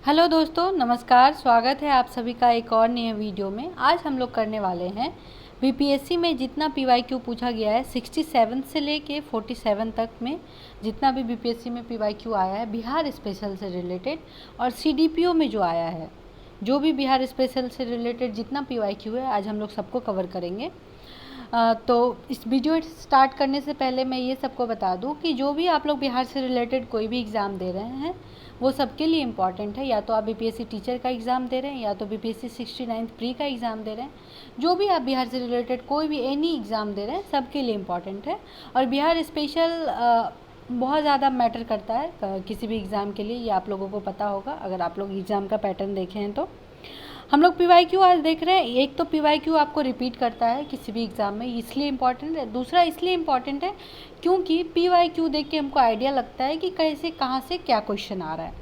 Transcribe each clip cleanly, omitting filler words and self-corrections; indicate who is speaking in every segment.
Speaker 1: Hello दोस्तों, नमस्कार। स्वागत है आप सभी का एक और नए वीडियो में। आज हम लोग करने वाले हैं बीपीएससी में जितना पीवाईक्यू पूछा गया है 67 से लेके 47 तक में जितना भी बीपीएससी में पीवाईक्यू आया है बिहार स्पेशल से रिलेटेड, और सीडीपीओ में जो आया है, जो भी बिहार स्पेशल से रिलेटेड जितना पीवाईक्यू है आज हम लोग सबको कवर करेंगे। तो इस वीडियो स्टार्ट करने से पहले मैं ये सबको बता दूं कि जो भी आप लोग बिहार से रिलेटेड कोई भी एग्ज़ाम दे रहे हैं वो सबके लिए इम्पॉर्टेंट है। या तो आप बीपीएससी टीचर का एग्ज़ाम दे रहे हैं या तो बीपीएससी 69th प्री का एग्ज़ाम दे रहे हैं। जो भी आप बिहार से रिलेटेड कोई भी एनी एग्ज़ाम दे रहे हैं सबके लिए इम्पॉर्टेंट है। और बिहार स्पेशल बहुत ज़्यादा मैटर करता है किसी भी एग्ज़ाम के लिए, ये आप लोगों को पता होगा अगर आप लोग एग्ज़ाम का पैटर्न देखे हैं तो। हम लोग पीवाईक्यू आज देख रहे हैं। एक तो पीवाईक्यू आपको रिपीट करता है किसी भी एग्ज़ाम में, इसलिए इम्पॉर्टेंट है। दूसरा इसलिए इम्पॉर्टेंट है क्योंकि पीवाईक्यू देख के हमको आइडिया लगता है कि कैसे कहाँ से क्या क्वेश्चन आ रहा है।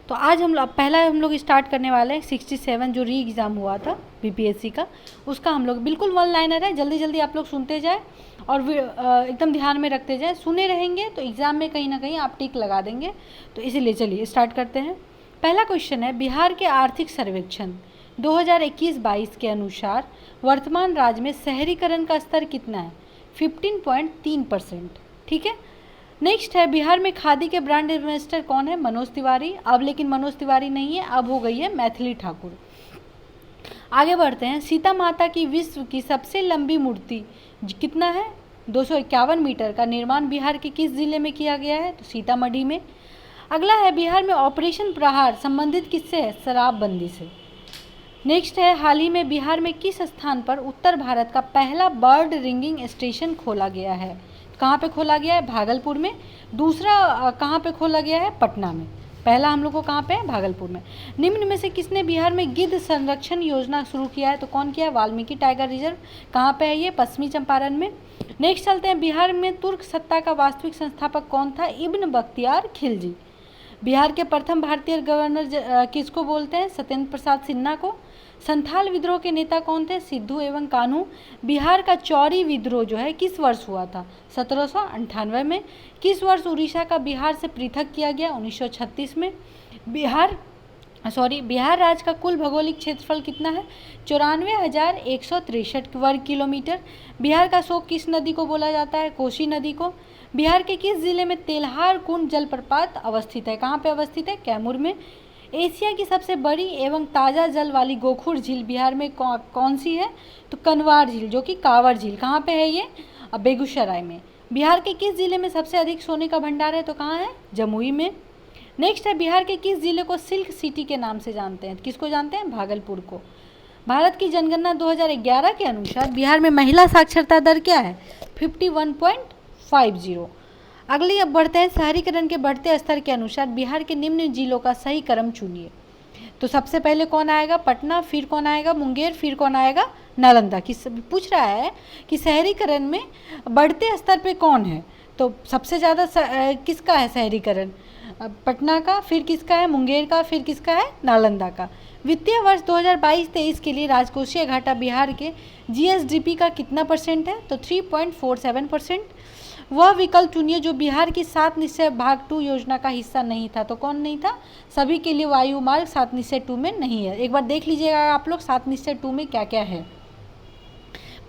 Speaker 1: तो आज पहला हम लोग स्टार्ट करने वाले हैं 67 जो री एग्ज़ाम हुआ था बीपीएससी का, उसका हम लोग बिल्कुल वन लाइनर है। जल्दी जल्दी आप लोग सुनते जाए और एकदम ध्यान में रखते जाए। सुने रहेंगे तो एग्ज़ाम में कहीं ना कहीं आप टिक लगा देंगे। तो इसीलिए चलिए स्टार्ट करते हैं। पहला क्वेश्चन है, बिहार के आर्थिक सर्वेक्षण 2021-22 के अनुसार वर्तमान राज्य में शहरीकरण का स्तर कितना है? 15.3%। ठीक है। नेक्स्ट है, बिहार में खादी के ब्रांड एम्बेसडर कौन है? मनोज तिवारी। अब लेकिन मनोज तिवारी नहीं है, अब हो गई है मैथिली ठाकुर। आगे बढ़ते हैं, सीता माता की विश्व की सबसे लंबी मूर्ति कितना है? 251 मीटर का निर्माण बिहार के किस जिले में किया गया है? तो सीतामढ़ी में। अगला है, बिहार में ऑपरेशन प्रहार संबंधित किससे है? शराबबंदी से। नेक्स्ट है, हाल ही में बिहार में किस स्थान पर उत्तर भारत का पहला बर्ड रिंगिंग स्टेशन खोला गया है? कहाँ पे खोला गया है? भागलपुर में। दूसरा कहाँ पे खोला गया है? पटना में। पहला हम लोग को कहाँ पे है? भागलपुर में। निम्न में से किसने बिहार में गिद्ध संरक्षण योजना शुरू किया है? तो कौन किया है? Valmiki tiger reserve. कहाँ पे है ये? पश्चिमी चंपारण में। नेक्स्ट चलते हैं, बिहार में तुर्क सत्ता का वास्तविक संस्थापक कौन था? इब्न बख्तियार खिलजी। बिहार के प्रथम भारतीय गवर्नर किसको बोलते हैं? सत्येंद्र प्रसाद सिन्हा को। संथाल विद्रोह के नेता कौन थे? सिद्धू एवं कान्हू। बिहार का चौरी विद्रोह जो है किस वर्ष हुआ था? 1798 में। किस वर्ष उड़ीसा का बिहार से पृथक किया गया? 1936 में। बिहार राज्य का कुल भौगोलिक क्षेत्रफल कितना है? 94,163 वर्ग किलोमीटर। बिहार का शोक किस नदी को बोला जाता है? कोसी नदी को। बिहार के किस जिले में तेल्हार कुंड जलप्रपात अवस्थित है? कहाँ पे अवस्थित है? कैमूर में। एशिया की सबसे बड़ी एवं ताज़ा जल वाली गोखुर झील बिहार में कौन सी है? तो कनवार झील, जो कि कांवर झील। कहाँ पे है ये? बेगूसराय में। बिहार के किस जिले में सबसे अधिक सोने का भंडार है? तो कहाँ है? जमुई में। नेक्स्ट है, बिहार के किस जिले को सिल्क सिटी के नाम से जानते हैं? किसको जानते हैं? भागलपुर को। भारत की जनगणना 2011 के अनुसार बिहार में महिला साक्षरता दर क्या है? 51.50। अगली अब बढ़ते हैं, शहरीकरण के बढ़ते स्तर के अनुसार बिहार के निम्न जिलों का सही क्रम चुनिए। तो सबसे पहले कौन आएगा? पटना। फिर कौन आएगा? मुंगेर। फिर कौन आएगा? नालंदा। पूछ रहा है कि शहरीकरण में बढ़ते स्तर पे कौन है? तो सबसे ज़्यादा किसका है शहरीकरण? पटना का। फिर किसका है? मुंगेर का। फिर किसका है? नालंदा का। वित्तीय वर्ष 2022-23 के लिए राजकोषीय घाटा बिहार के जीएसडीपी का कितना परसेंट है? तो 3.47%। वह विकल्प चुनिए जो बिहार की 7 निश्चय भाग 2 योजना का हिस्सा नहीं था। तो कौन नहीं था? सभी के लिए वायु मार्ग 7 निश्चय 2 में नहीं है। एक बार देख लीजिएगा आप लोग 7 निश्चय 2 में क्या क्या है।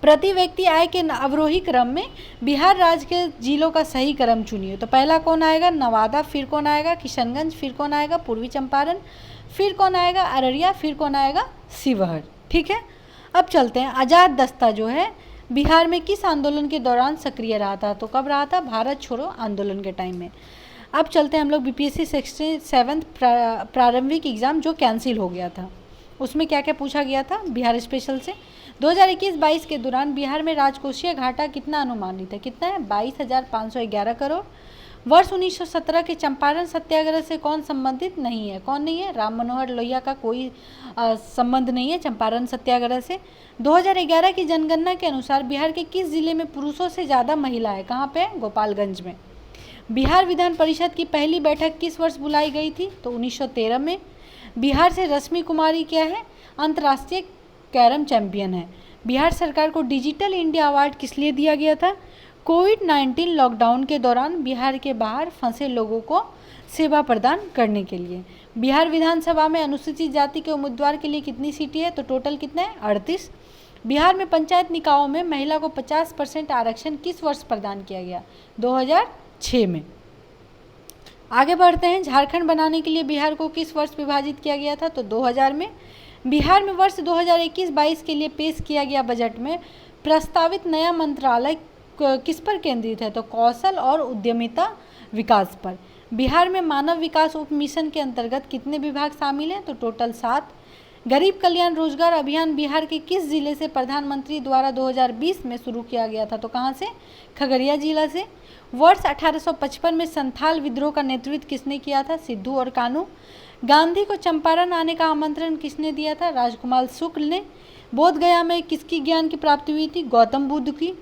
Speaker 1: प्रति व्यक्ति आय के अवरोही क्रम में बिहार राज्य के जिलों का सही क्रम चुनिए। तो पहला कौन आएगा? नवादा। फिर कौन आएगा? किशनगंज। फिर कौन आएगा? पूर्वी चंपारण। फिर कौन आएगा? अररिया। फिर कौन आएगा? शिवहर। ठीक है। अब चलते हैं, आज़ाद दस्ता जो है बिहार में किस आंदोलन के दौरान सक्रिय रहा था? तो कब रहा था? भारत छोड़ो आंदोलन के टाइम में। अब चलते हैं हम लोग बीपीएससी 67 प्रारंभिक एग्ज़ाम जो कैंसिल हो गया था, उसमें क्या क्या पूछा गया था बिहार स्पेशल से। 2021-22 के दौरान बिहार में राजकोषीय घाटा कितना अनुमानित है? कितना है? 22,511 करोड़। वर्ष 1917 के चंपारण सत्याग्रह से कौन संबंधित नहीं है? कौन नहीं है? राम मनोहर लोहिया का कोई संबंध नहीं है चंपारण सत्याग्रह से। 2011 की जनगणना के अनुसार बिहार के किस जिले में पुरुषों से ज़्यादा महिला है? कहाँ पे? गोपालगंज में। बिहार विधान परिषद की पहली बैठक किस वर्ष बुलाई गई थी? तो 1913 में। बिहार से रश्मि कुमारी क्या है? अंतर्राष्ट्रीय कैरम चैंपियन है। बिहार सरकार को डिजिटल इंडिया अवार्ड किस लिए दिया गया था? कोविड-19 लॉकडाउन के दौरान बिहार के बाहर फंसे लोगों को सेवा प्रदान करने के लिए। बिहार विधानसभा में अनुसूचित जाति के उम्मीदवार के लिए कितनी सीटें हैं, तो टोटल कितने हैं, 38। बिहार में पंचायत निकायों में महिला को 50% आरक्षण किस वर्ष प्रदान किया गया, 2006 में। आगे बढ़ते हैं, झारखंड बनाने के लिए बिहार को किस वर्ष विभाजित किया गया था, तो 2000 में। बिहार में वर्ष 2021-22 के लिए पेश किया गया बजट में प्रस्तावित नया मंत्रालय किस पर केंद्रित है, तो कौशल और उद्यमिता विकास पर। बिहार में मानव विकास उप मिशन के अंतर्गत कितने विभाग शामिल हैं, तो टोटल 7। गरीब कल्याण रोजगार अभियान बिहार के किस जिले से प्रधानमंत्री द्वारा 2020 में शुरू किया गया था, तो कहाँ से, खगड़िया जिला से। वर्ष 1855 में संथाल विद्रोह का नेतृत्व किसने किया था, सिद्धू और कान्हू। गांधी को चंपारण आने का आमंत्रण किसने दिया था, राजकुमार शुक्ल ने। बोध गया में किसकी ज्ञान की प्राप्ति हुई थी, गौतम बुद्ध की।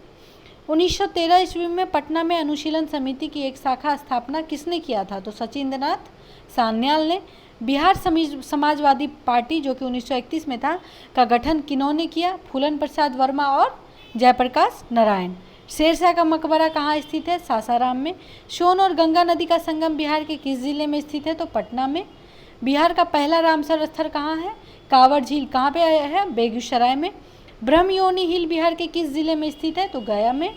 Speaker 1: 1913 ईस्वी में पटना में अनुशीलन समिति की एक शाखा स्थापना किसने किया था, तो सचिंद्रनाथ सान्याल ने। बिहार समाजवादी पार्टी जो कि 1931 में था का गठन किन्होंने किया, फूलन प्रसाद वर्मा और जयप्रकाश नारायण। शेरशाह का मकबरा कहाँ स्थित है, सासाराम में। सोन और गंगा नदी का संगम बिहार के किस जिले में स्थित है, तो पटना में। बिहार का पहला रामसर स्थल कहाँ है, कांवड़ झील कहाँ पे है, बेगूसराय में। ब्रह्मयोनी हिल बिहार के किस जिले में स्थित है, तो गया में।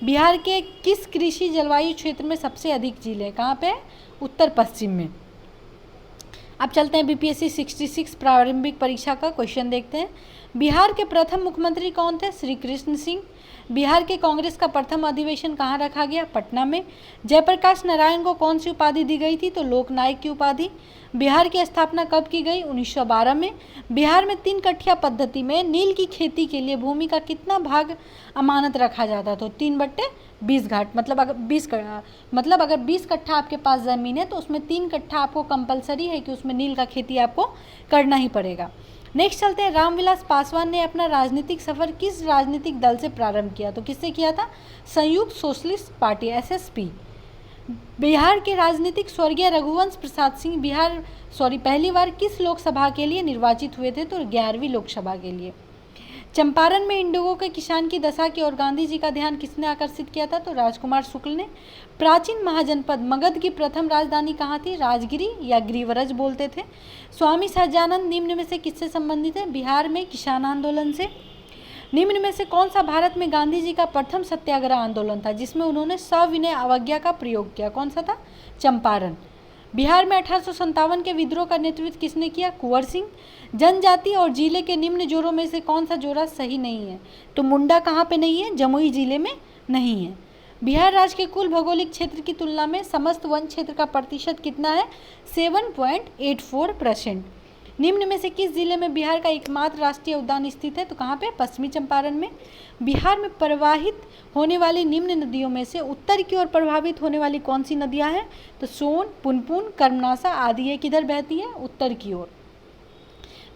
Speaker 1: बिहार के किस कृषि जलवायु क्षेत्र में सबसे अधिक झील है, कहाँ पे, उत्तर पश्चिम में। अब चलते हैं बीपीएससी 66 प्रारंभिक परीक्षा का क्वेश्चन देखते हैं। बिहार के प्रथम मुख्यमंत्री कौन थे, श्री कृष्ण सिंह। बिहार के कांग्रेस का प्रथम अधिवेशन कहाँ रखा गया, पटना में। जयप्रकाश नारायण को कौन सी उपाधि दी गई थी, तो लोकनायक की उपाधि। बिहार की स्थापना कब की गई, 1912 में। बिहार में 3 कट्ठा पद्धति में नील की खेती के लिए भूमि का कितना भाग अमानत रखा जाता, तो 3/20 घाट, मतलब अगर 20 कट्ठा आपके पास ज़मीन है तो उसमें 3 कट्ठा आपको कंपलसरी है कि उसमें नील का खेती आपको करना ही पड़ेगा। नेक्स्ट चलते हैं, रामविलास पासवान ने अपना राजनीतिक सफर किस राजनीतिक दल से प्रारंभ किया, तो किससे किया था, संयुक्त सोशलिस्ट पार्टी एसएसपी। बिहार के राजनीतिक स्वर्गीय रघुवंश प्रसाद सिंह पहली बार किस लोकसभा के लिए निर्वाचित हुए थे, तो 11वीं लोकसभा के लिए। चंपारण में इंडिगो के किसान की दशा की ओर गांधी जी का ध्यान किसने आकर्षित किया था, तो राजकुमार शुक्ल ने। प्राचीन महाजनपद मगध की प्रथम राजधानी कहाँ थी, राजगिरी या गिरिवरज बोलते थे। स्वामी सहजानंद निम्न में से किससे संबंधित है, बिहार में किसान आंदोलन से। निम्न में से कौन सा भारत में गांधी जी का प्रथम सत्याग्रह आंदोलन था जिसमें उन्होंने सविनय अवज्ञा का प्रयोग किया, कौन सा था, चंपारण। बिहार में 1857 के विद्रोह का नेतृत्व किसने किया, कुंवर सिंह। जनजाति और जिले के निम्न जोड़ों में से कौन सा जोड़ा सही नहीं है, तो मुंडा कहाँ पे नहीं है, जमुई जिले में नहीं है। बिहार राज्य के कुल भौगोलिक क्षेत्र की तुलना में समस्त वन क्षेत्र का प्रतिशत कितना है, 7.84%। निम्न में से किस जिले में बिहार का एकमात्र राष्ट्रीय उद्यान स्थित है, तो कहाँ पे, पश्चिमी चंपारण में। बिहार में प्रवाहित होने वाली निम्न नदियों में से उत्तर की ओर प्रभावित होने वाली कौन सी नदियाँ हैं, तो सोन, पुनपुन, कर्मनाशा आदि ये किधर बहती है, उत्तर की ओर।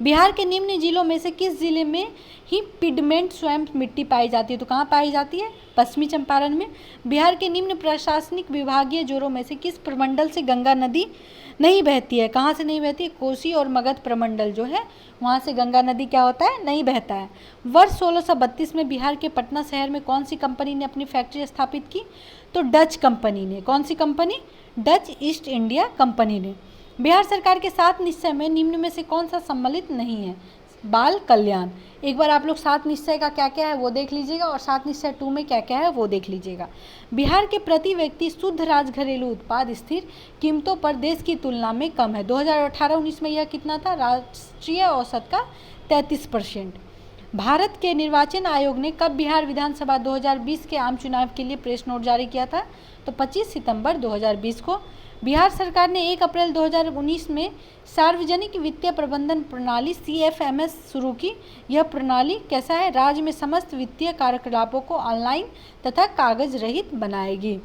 Speaker 1: बिहार के निम्न जिलों में से किस जिले में ही पिगमेंट स्वयं मिट्टी पाई जाती है, तो कहाँ पाई जाती है, पश्चिमी चंपारण में। बिहार के निम्न प्रशासनिक विभागीय जोड़ों में से किस प्रमंडल से गंगा नदी नहीं बहती है, कहाँ से नहीं बहती है, कोसी और मगध प्रमंडल जो है वहाँ से गंगा नदी क्या होता है, नहीं बहता है। वर्ष 1632 में बिहार के पटना शहर में कौन सी कंपनी ने अपनी फैक्ट्री स्थापित की, तो डच कंपनी ने। कौन सी कंपनी, डच ईस्ट इंडिया कंपनी ने। बिहार सरकार के 7 निश्चय में निम्न में से कौन सा सम्मिलित नहीं है, बाल कल्याण। एक बार आप लोग 7 निश्चय का क्या क्या है वो देख लीजिएगा और 7 निश्चय 2 में क्या क्या है वो देख लीजिएगा। बिहार के प्रति व्यक्ति शुद्ध राज घरेलू उत्पाद स्थिर कीमतों पर देश की तुलना में कम है। 2018-19 में यह कितना था, राष्ट्रीय औसत का 33%। भारत के निर्वाचन आयोग ने कब बिहार विधानसभा 2020 के आम चुनाव के लिए प्रेस नोट जारी किया था, तो 25 सितंबर 2020 को। बिहार सरकार ने 1 अप्रैल 2019 में सार्वजनिक वित्तीय प्रबंधन प्रणाली CFMS शुरू की। यह प्रणाली कैसा है, राज्य में समस्त वित्तीय कार्यकलापों को ऑनलाइन तथा कागज रहित बनाएगी।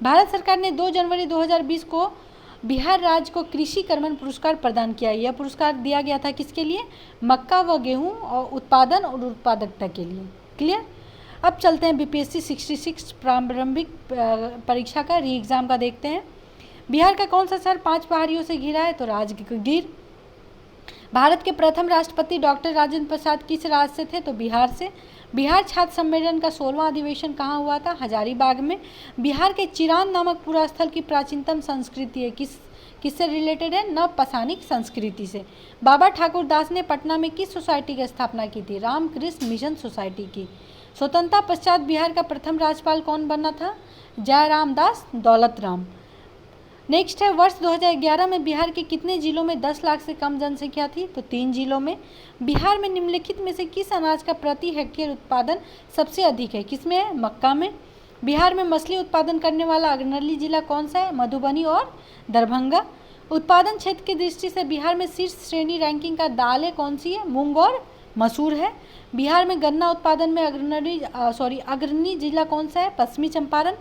Speaker 1: भारत सरकार ने 2 जनवरी 2020 को बिहार राज्य को कृषि कर्मण पुरस्कार प्रदान किया। यह पुरस्कार दिया गया था किसके लिए, मक्का व गेहूँ और उत्पादन और उत्पादकता के लिए। क्लियर। अब चलते हैं BPSC 66 प्रारंभिक परीक्षा का री एग्ज़ाम का देखते हैं। बिहार का कौन सा शहर 5 पहाड़ियों से घिरा है, तो राजगीर। भारत के प्रथम राष्ट्रपति डॉक्टर राजेंद्र प्रसाद किस राज्य से थे, तो बिहार से। बिहार छात्र सम्मेलन का 16वां अधिवेशन कहाँ हुआ था, हजारीबाग में। बिहार के चिरान नामक पूरा स्थल की प्राचीनतम संस्कृति है किससे रिलेटेड है? नवपाषाणिक संस्कृति से। बाबा ठाकुर दास ने पटना में किस सोसाइटी की स्थापना की थी? रामकृष्ण मिशन सोसाइटी की। स्वतंत्रता पश्चात बिहार का प्रथम राज्यपाल कौन बना था? जयराम दास दौलत राम। नेक्स्ट है, वर्ष 2011 में बिहार के कितने जिलों में 10 लाख से कम जनसंख्या थी? तो 3 जिलों में। बिहार में निम्नलिखित में से किस अनाज का प्रति हेक्टेयर उत्पादन सबसे अधिक है? किसमें है? मक्का में। बिहार में मछली उत्पादन करने वाला अग्रणी जिला कौन सा है? मधुबनी और दरभंगा। उत्पादन क्षेत्र की दृष्टि से बिहार में शीर्ष श्रेणी रैंकिंग का दालें कौन सी है? मूंग और मसूर है। बिहार में गन्ना उत्पादन में अग्रणी जिला कौन सा है? पश्चिमी चंपारण।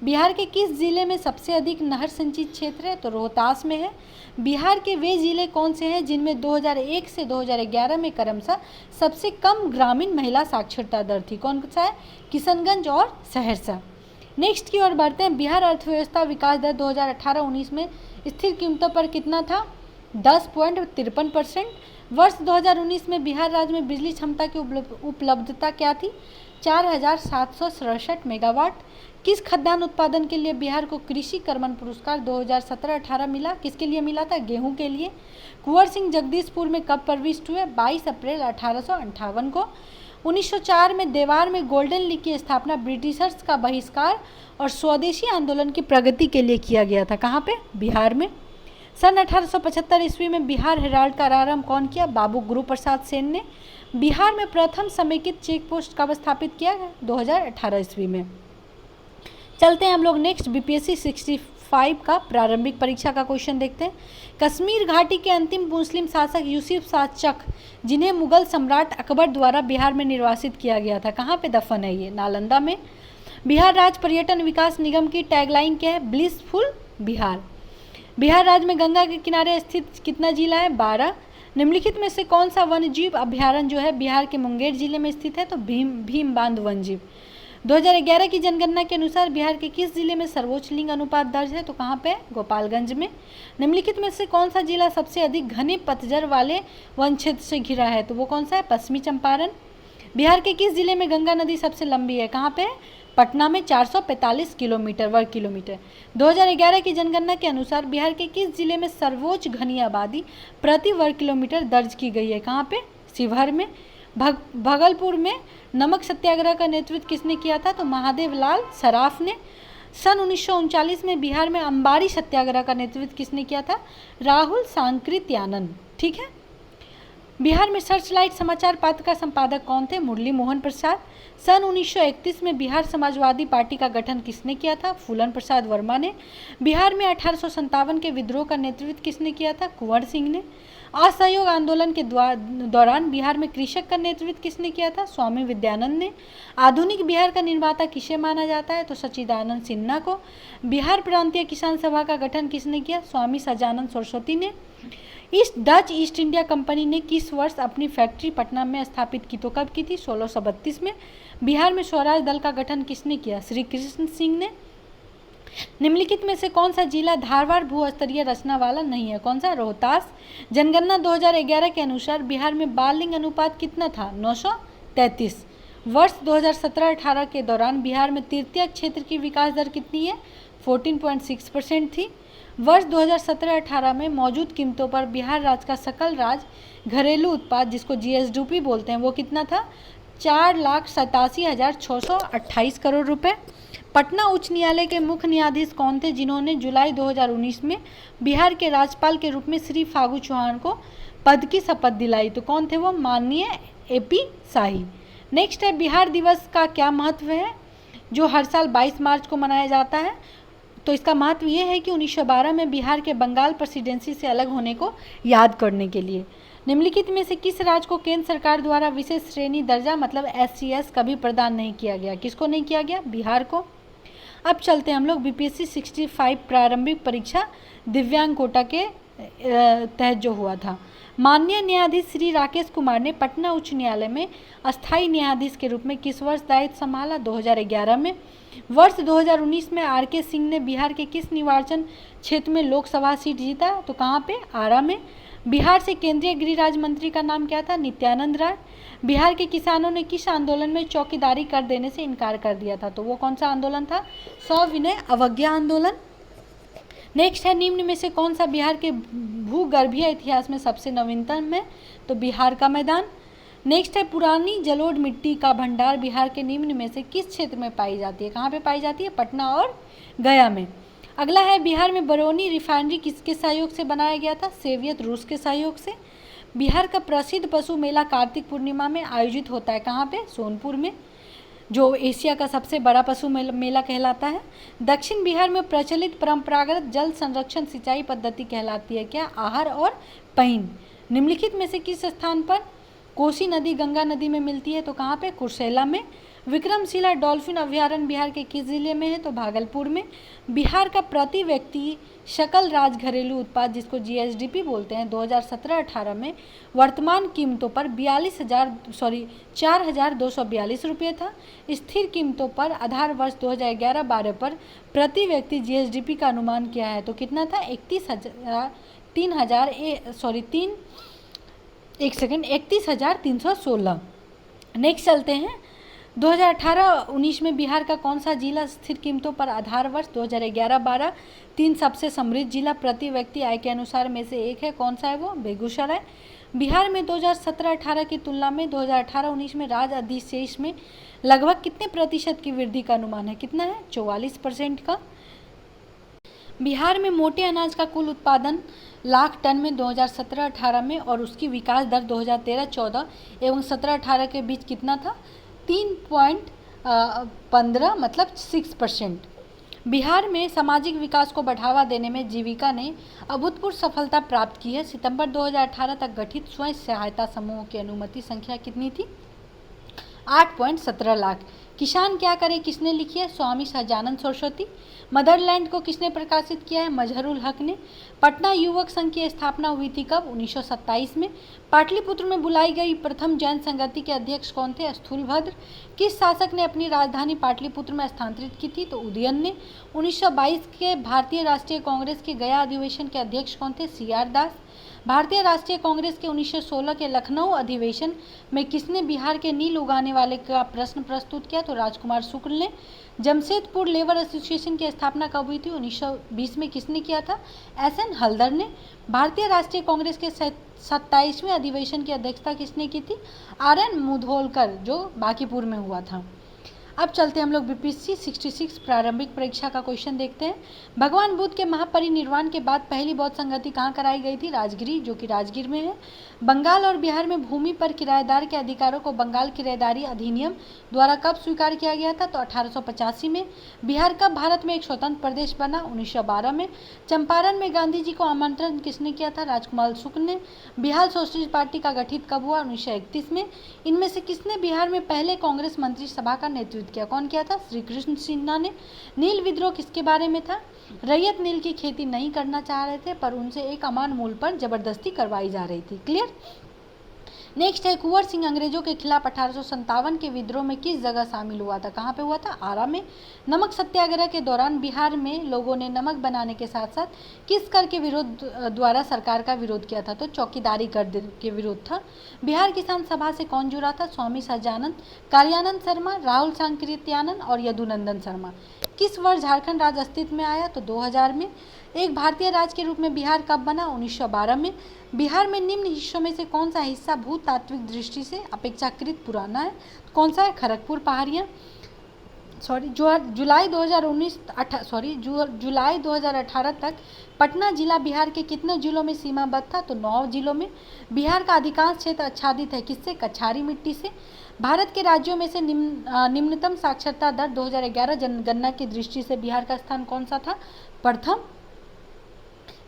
Speaker 1: बिहार के किस जिले में सबसे अधिक नहर सिंचित क्षेत्र है? तो रोहतास में है। बिहार के वे जिले कौन से हैं जिनमें 2001 से 2011 में क्रमशः सबसे कम ग्रामीण महिला साक्षरता दर थी? कौन सा है? किशनगंज और सहरसा। नेक्स्ट की ओर बढ़ते हैं। बिहार अर्थव्यवस्था विकास दर 2018-19 में स्थिर कीमतों पर कितना था? 10.53%। वर्ष 2019 में बिहार राज्य में बिजली क्षमता की उपलब्धता क्या थी? 4767 मेगावाट। किस खाद्यान्न उत्पादन के लिए बिहार को कृषि कर्मण पुरस्कार 2017-18 मिला? किसके लिए मिला था? गेहूं के लिए। कुंवर सिंह जगदीशपुर में कब प्रविष्ट हुए? 22 अप्रैल 1858 को। 1904 में देवार में गोल्डन लीग की स्थापना ब्रिटिशर्स का बहिष्कार और स्वदेशी आंदोलन की प्रगति के लिए किया गया था। कहाँ पे? बिहार में। सन 1875 ईस्वी में बिहार हेराल्ड का आरंभ कौन किया? बाबू गुरु प्रसाद सेन ने। बिहार में प्रथम समेकित चेक पोस्ट कब स्थापित किया गया? 2018 ईस्वी में। चलते हैं हम लोग नेक्स्ट बीपीएससी 65 का प्रारंभिक परीक्षा का क्वेश्चन देखते हैं। कश्मीर घाटी के अंतिम मुस्लिम शासक यूसुफ शाह चक, जिन्हें मुगल सम्राट अकबर द्वारा बिहार में निर्वासित किया गया था, कहाँ पे दफन है ये? नालंदा में। बिहार राज्य पर्यटन विकास निगम की टैगलाइन क्या है? ब्लिसफुल बिहार। बिहार राज्य में गंगा के किनारे स्थित कितना जिला है? 12। निम्नलिखित में से कौन सा वन्य जीव अभ्यारण्य जो है बिहार के मुंगेर जिले में स्थित है? तो भीम बांध वन्य जीव। 2011 की जनगणना के अनुसार बिहार के किस जिले में सर्वोच्च लिंग अनुपात दर्ज है? तो कहाँ पे? गोपालगंज में। निम्नलिखित में से कौन सा जिला सबसे अधिक घने पतझड़ वाले वन क्षेत्र से घिरा है? तो वो कौन सा है? पश्चिमी चंपारण। बिहार के किस जिले में गंगा नदी सबसे लंबी है? कहाँ पे? पटना में 445 किलोमीटर वर्ग किलोमीटर। 2011 की जनगणना के अनुसार बिहार के किस जिले में सर्वोच्च घनी आबादी प्रति वर्ग किलोमीटर दर्ज की गई है? कहाँ पे? शिवहर में। भागलपुर में नमक सत्याग्रह का नेतृत्व किसने किया था? तो महादेव लाल सराफ ने। सन 1939 में बिहार में अंबारी सत्याग्रह का नेतृत्व किसने किया था? राहुल सांकृत्यानंद। ठीक है। बिहार में सर्चलाइट समाचार पत्र का संपादक कौन थे? मुरली मोहन प्रसाद। सन 1931 में बिहार समाजवादी पार्टी का गठन किसने किया था? फूलन प्रसाद वर्मा ने। बिहार में 1857 के विद्रोह का नेतृत्व किसने किया था? कुंवर सिंह ने। असहयोग आंदोलन के दौरान बिहार में कृषक का नेतृत्व किसने किया था? स्वामी विद्यानंद ने। आधुनिक बिहार का निर्माता किसे माना जाता है? तो सच्चिदानंद सिन्हा को। बिहार प्रांतीय किसान सभा का गठन किसने किया? स्वामी सजानंद सरस्वती ने। डच ईस्ट इंडिया कंपनी ने किस वर्ष अपनी फैक्ट्री पटना में स्थापित की? तो कब की थी? 1632 में। बिहार में स्वराज दल का गठन किसने किया? श्री कृष्ण सिंह ने। निम्नलिखित में से कौन सा जिला धारवाड़ भूस्तरीय रचना वाला नहीं है? कौन सा? रोहतास। जनगणना 2011 के अनुसार बिहार में बाल लिंग अनुपात कितना था? 933। वर्ष 2017-18 के दौरान बिहार में तृतीय क्षेत्र की विकास दर कितनी है? 14.6% थी। वर्ष 2017-18 में मौजूद कीमतों पर बिहार राज्य का सकल राज्य घरेलू उत्पाद, जिसको जीएसडीपी बोलते हैं, वो कितना था? 4,87,628 करोड़ रुपए। पटना उच्च न्यायालय के मुख्य न्यायाधीश कौन थे जिन्होंने जुलाई 2019 में बिहार के राज्यपाल के रूप में श्री फागू चौहान को पद की शपथ दिलाई? तो कौन थे वो? माननीय एपी शाही। नेक्स्ट है, बिहार दिवस का क्या महत्व है जो हर साल 22 मार्च को मनाया जाता है? तो इसका महत्व ये है कि 1912 में बिहार के बंगाल प्रेसिडेंसी से अलग होने को याद करने के लिए। निम्नलिखित में से किस राज्य को केंद्र सरकार द्वारा विशेष श्रेणी दर्जा मतलब SCS कभी प्रदान नहीं किया गया? किसको नहीं किया गया? बिहार को। अब चलते हैं हम लोग बीपीएससी 65 प्रारंभिक परीक्षा दिव्यांग कोटा के तहत जो हुआ था। माननीय न्यायाधीश श्री राकेश कुमार ने पटना उच्च न्यायालय में अस्थायी न्यायाधीश के रूप में किस वर्ष दायित्व संभाला? 2011 में। वर्ष 2019 में RK सिंह ने बिहार के किस निर्वाचन क्षेत्र में लोकसभा सीट जीता? तो कहाँ पे? आरा में। बिहार से केंद्रीय गृह राज्य मंत्री का नाम क्या था? नित्यानंद राय। बिहार के किसानों ने किस आंदोलन में चौकीदारी कर देने से इनकार कर दिया था? तो वो कौन सा आंदोलन था? सविनय अवज्ञा आंदोलन। नेक्स्ट है, निम्न में से कौन सा बिहार के भूगर्भीय इतिहास में सबसे नवीनतम है? तो बिहार का मैदान। नेक्स्ट है, पुरानी जलोढ़ मिट्टी का भंडार बिहार के निम्न में से किस क्षेत्र में पाई जाती है? कहाँ पे पाई जाती है? पटना और गया में। अगला है, बिहार में बरौनी रिफाइनरी किसके सहयोग से बनाया गया था? सोवियत रूस के सहयोग से। बिहार का प्रसिद्ध पशु मेला कार्तिक पूर्णिमा में आयोजित होता है, कहाँ पे? सोनपुर में, जो एशिया का सबसे बड़ा पशु मेला कहलाता है। दक्षिण बिहार में प्रचलित परंपरागत जल संरक्षण सिंचाई पद्धति कहलाती है क्या? आहर और पईन। निम्नलिखित में से किस स्थान पर कोसी नदी गंगा नदी में मिलती है? तो कहाँ पे? कुर्सेला में। विक्रमशिला डॉल्फिन अभ्यारण्य बिहार के किस जिले में है? तो भागलपुर में। बिहार का प्रति व्यक्ति सकल राज घरेलू उत्पाद, जिसको जीएसडीपी बोलते हैं, 2017-18 में वर्तमान कीमतों पर 4,242 रुपये था। स्थिर कीमतों पर आधार वर्ष 2011-12 पर प्रति व्यक्ति जीएसडीपी का अनुमान किया है, तो कितना था? 31,316। नेक्स्ट चलते हैं, 2018-19 में बिहार का कौन सा जिला स्थिर कीमतों पर आधार वर्ष 2011-12 तीन सबसे समृद्ध जिला प्रति व्यक्ति आय के अनुसार में से एक है? कौन सा है वो? बेगूसराय। बिहार में 2017-18 की तुलना में 2018-19 में राज अधिशेष में लगभग कितने प्रतिशत की वृद्धि का अनुमान है? कितना है? 44% का। बिहार में मोटे अनाज का कुल उत्पादन लाख टन में 2017-18 में और उसकी विकास दर 2013-14 एवं 17-18 के बीच कितना था? 3.15 मतलब 6%। बिहार में सामाजिक विकास को बढ़ावा देने में जीविका ने अभूतपूर्व सफलता प्राप्त की है। सितंबर 2018 तक गठित स्वयं सहायता समूहों की अनुमति संख्या कितनी थी? 8.17 लाख। किसान क्या करे किसने लिखी है? स्वामी सहजानंद सरस्वती। मदरलैंड को किसने प्रकाशित किया है? मजहरुल हक ने। पटना युवक संघ की स्थापना हुई थी कब? 1927 में। पाटलिपुत्र में बुलाई गई प्रथम जैन संगति के अध्यक्ष कौन थे? स्थूलभद्र। किस शासक ने अपनी राजधानी पाटलिपुत्र में स्थानांतरित की थी? तो उदयन ने। 1922 के भारतीय राष्ट्रीय कांग्रेस के गया अधिवेशन के अध्यक्ष कौन थे? CR दास। भारतीय राष्ट्रीय कांग्रेस के 1916 के लखनऊ अधिवेशन में किसने बिहार के नील उगाने वाले का प्रश्न प्रस्तुत किया? तो राजकुमार शुक्ल ने। जमशेदपुर लेबर एसोसिएशन की स्थापना कब हुई थी? 1920 में। किसने किया था? SN हल्दर ने। भारतीय राष्ट्रीय कांग्रेस के 27वें अधिवेशन की अध्यक्षता किसने की थी? RN मुधोलकर, जो बांकीपुर में हुआ था। अब चलते हम लोग BPSC 66 प्रारंभिक परीक्षा का क्वेश्चन देखते हैं। भगवान बुद्ध के महापरिनिर्वाण के बाद पहली बौद्ध संगति कहाँ कराई गई थी? राजगिरी, जो कि राजगीर में है। बंगाल और बिहार में भूमि पर किराएदार के अधिकारों को बंगाल किराएदारी अधिनियम द्वारा कब स्वीकार किया गया था? तो 1885 में। बिहार कब भारत में एक स्वतंत्र प्रदेश बना? 1912 में। चंपारण में गांधी जी को आमंत्रण किसने किया था? राजकुमार शुक्ल ने। बिहार सोशलिस्ट पार्टी का गठित कब हुआ? 1931 में। इनमें से किसने बिहार में पहले कांग्रेस मंत्रिसभा का नेतृत्व किया? कौन किया था? श्री कृष्ण सिन्हा ने। नील विद्रोह किसके बारे में था? रैयत नील की खेती नहीं करना चाह रहे थे, पर उनसे एक अमान मूल्य पर जबरदस्ती करवाई जा रही थी। क्लियर। नेक्स्ट है, कुंवर सिंह अंग्रेजों के खिलाफ 1857 के विद्रोह में किस जगह शामिल हुआ था? कहाँ पे हुआ था? आरा में। नमक सत्याग्रह के दौरान बिहार में लोगों ने नमक बनाने के साथ साथ किस कर के विरोध द्वारा सरकार का विरोध किया था? तो चौकीदारी कर के विरोध था। बिहार किसान सभा से कौन जुड़ा था? स्वामी सहजानंद, कार्यानंद शर्मा, राहुल सांकृत्यानंद और यदुनंदन शर्मा। किस वर्ष झारखंड राज्य अस्तित्व में आया? तो 2000 में। एक भारतीय राज्य के रूप में बिहार कब बना? 1912 में। बिहार में निम्न हिस्सों में से कौन सा हिस्सा भूतात्विक दृष्टि से अपेक्षाकृत पुराना है? कौन सा है? खड़गपुर पहाड़ियाँ। जुलाई 2018 तक पटना जिला बिहार के कितने जिलों में सीमाबद्ध था? तो 9 जिलों में। बिहार का अधिकांश क्षेत्र आच्छादित है किससे? कछारी मिट्टी से। भारत के राज्यों में से निम्नतम साक्षरता दर 2011 जनगणना की दृष्टि से बिहार का स्थान कौन सा था? प्रथम।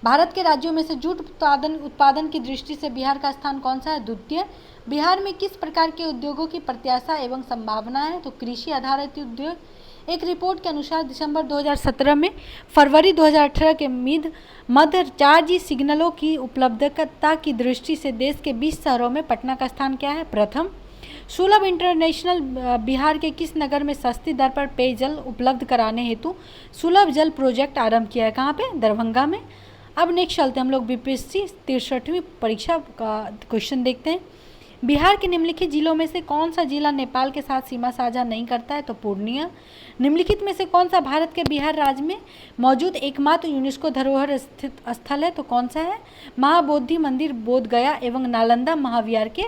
Speaker 1: भारत के राज्यों में से जूट उत्पादन की दृष्टि से बिहार का स्थान कौन सा है? द्वितीय। बिहार में किस प्रकार के उद्योगों की प्रत्याशा एवं संभावना है? तो कृषि आधारित उद्योग। एक रिपोर्ट के अनुसार दिसंबर 2017 में फरवरी 2018 के मध्य 4G सिग्नलों की उपलब्धता की दृष्टि से देश के 20 शहरों में पटना का स्थान क्या है? प्रथम। सुलभ इंटरनेशनल बिहार के किस नगर में सस्ती दर पर पेयजल उपलब्ध कराने हेतु सुलभ जल प्रोजेक्ट आरंभ किया है? कहाँ पे? दरभंगा में। अब नेक्स्ट चलते हैं हम लोग BPSC 63वीं परीक्षा का क्वेश्चन देखते हैं। बिहार के निम्नलिखित जिलों में से कौन सा जिला नेपाल के साथ सीमा साझा नहीं करता है? तो पूर्णिया। निम्नलिखित में से कौन सा भारत के बिहार राज्य में मौजूद एकमात्र यूनेस्को धरोहर स्थित स्थल है? तो कौन सा है? महाबोधि मंदिर बोध गया एवं नालंदा महाविहार के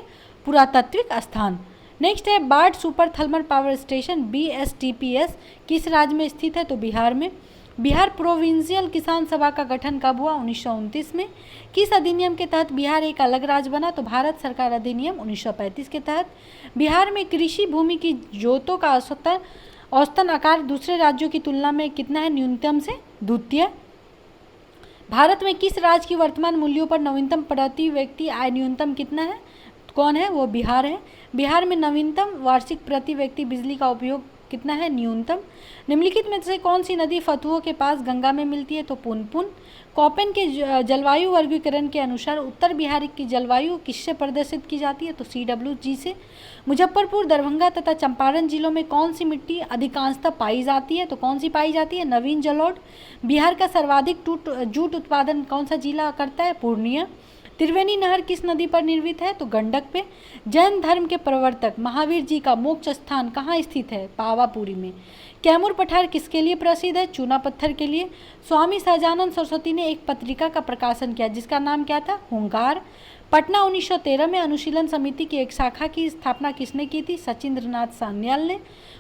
Speaker 1: पुरातात्विक स्थान। नेक्स्ट है BART super thermal power station BSTPS किस राज्य में स्थित है? तो बिहार में। बिहार प्रोविंशियल किसान सभा का गठन कब हुआ? 1929 में। किस अधिनियम के तहत बिहार एक अलग राज्य बना? तो भारत सरकार अधिनियम 1935 के तहत। बिहार में कृषि भूमि की जोतों का औसतन आकार दूसरे राज्यों की तुलना में कितना है? न्यूनतम से द्वितीय। भारत में किस राज्य की वर्तमान मूल्यों पर नवीनतम प्रति व्यक्ति आय न्यूनतम कितना है? कौन है वो? बिहार है। बिहार में नवीनतम वार्षिक प्रति व्यक्ति बिजली का उपयोग कितना है? न्यूनतम। निम्नलिखित में से कौन सी नदी फतुओं के पास गंगा में मिलती है? तो पुनपुन। कोपेन के जलवायु वर्गीकरण के अनुसार उत्तर बिहार की जलवायु किससे प्रदर्शित की जाती है? तो CWG से। मुजफ्फरपुर, दरभंगा तथा चंपारण जिलों में कौन सी मिट्टी अधिकांशतः पाई जाती है? तो कौन सी पाई जाती है? नवीन जलोढ़। बिहार का सर्वाधिक जूट उत्पादन कौन सा जिला करता है? पूर्णिया। त्रिवेणी नहर किस नदी पर निर्मित है? तो गंडक पे। जैन धर्म के प्रवर्तक महावीर जी का मोक्ष स्थान कहाँ स्थित है? पावापुरी में। कैमूर पठार किसके लिए प्रसिद्ध है? चूना पत्थर के लिए। स्वामी सहजानंद सरस्वती ने एक पत्रिका का प्रकाशन किया जिसका नाम क्या था? हुंकार। पटना 1913 में अनुशीलन समिति की एक शाखा की स्थापना किसने की थी? सचिंद्रनाथ सान्याल ने।